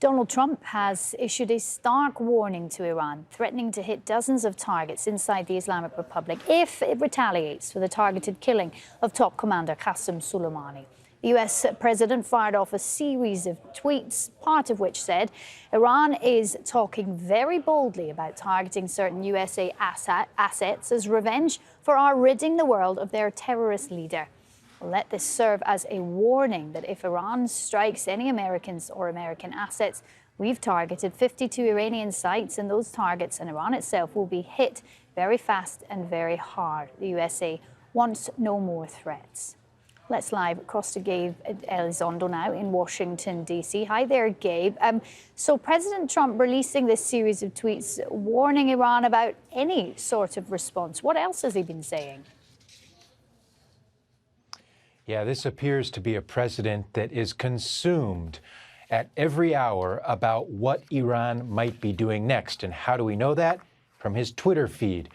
Donald Trump has issued a stark warning to Iran, threatening to hit dozens of targets inside the Islamic Republic if it retaliates for the targeted killing of top commander Qasem Soleimani. The US president fired off a series of tweets, part of which said Iran is talking very boldly about targeting certain USA assets as revenge for our ridding the world of their terrorist leader. Let this serve as a warning that if Iran strikes any Americans or American assets, we've targeted 52 Iranian sites, and those targets and Iran itself will be hit very fast and very hard. The USA wants no more threats. Let's live across to Gabe Elizondo now in Washington, D.C. Hi there, Gabe. So President Trump releasing this series of tweets warning Iran about any sort of response. What else has he been saying? Yeah, this appears to be a president that is consumed at every hour about what Iran might be doing next. And how do we know that? From his Twitter feed.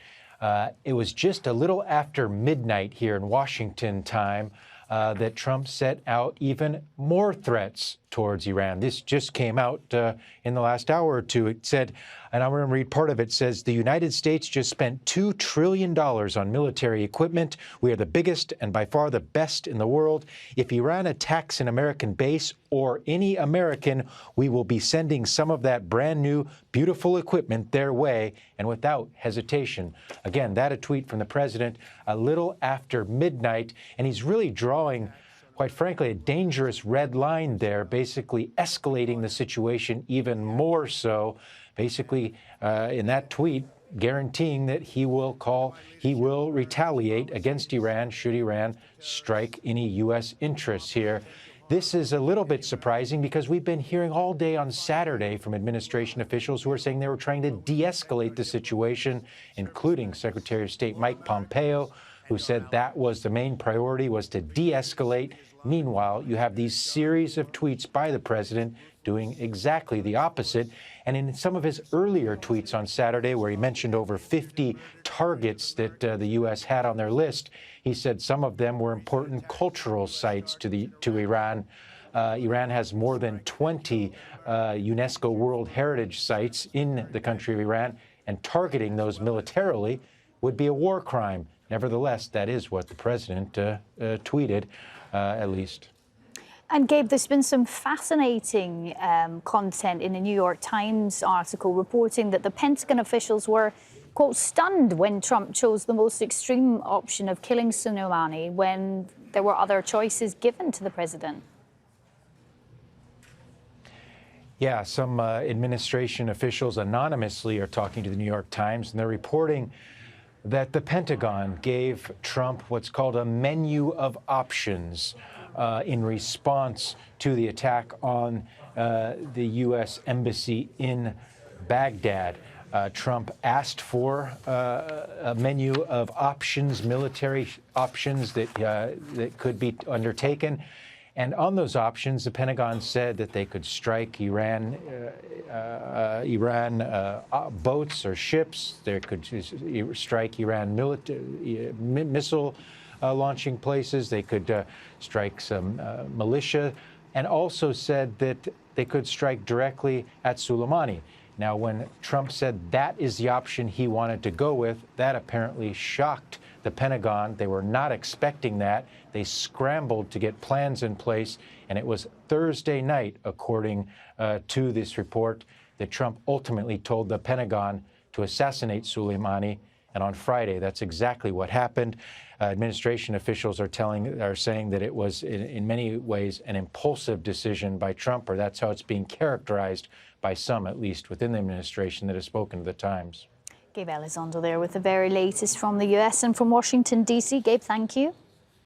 It was just a little after midnight here in Washington time that Trump set out even more threats towards Iran. This just came out in the last hour or two. It said, and I'm going to read part of it, says, the United States just spent $2 trillion on military equipment. We are the biggest and by far the best in the world. If Iran attacks an American base or any American, we will be sending some of that brand new, beautiful equipment their way and without hesitation. Again, that a tweet from the president a little after midnight, and he's really drawing, quite frankly, a dangerous red line there, basically escalating the situation even more so, basically in that tweet, guaranteeing that he will retaliate against Iran should Iran strike any U.S. interests here. This is a little bit surprising because we've been hearing all day on Saturday from administration officials who are saying they were trying to de-escalate the situation, including Secretary of State Mike Pompeo, who said that was the main priority, was to de-escalate. Meanwhile, you have these series of tweets by the president doing exactly the opposite. And in some of his earlier tweets on Saturday, where he mentioned over 50 targets that the U.S. had on their list, he said some of them were important cultural sites to Iran. Iran has more than 20 UNESCO World Heritage sites in the country of Iran, and targeting those militarily would be a war crime. Nevertheless, that is what the president tweeted, at least. And Gabe, there's been some fascinating content in the New York Times article reporting that the Pentagon officials were, quote, stunned when Trump chose the most extreme option of killing Soleimani when there were other choices given to the president. Yeah, some administration officials anonymously are talking to the New York Times, and they're reporting that the Pentagon gave Trump what's called a menu of options in response to the attack on the U.S. embassy in Baghdad. Trump asked for a menu of options, military options that could be undertaken. And on those options, the Pentagon said that they could strike Iran boats or ships. They could strike Iran missile launching places. They could strike some militia, and also said that they could strike directly at Soleimani. Now, when Trump said that is the option he wanted to go with, that apparently shocked the Pentagon. They were not expecting that. They scrambled to get plans in place, and it was Thursday night, according to this report, that Trump ultimately told the Pentagon to assassinate Soleimani. And on Friday, that's exactly what happened. Administration officials are saying that it was, in many ways, an impulsive decision by Trump, or that's how it's being characterized by some, at least, within the administration that has spoken to the Times. Gabe Elizondo there with the very latest from the U.S. and from Washington, D.C. Gabe, thank you.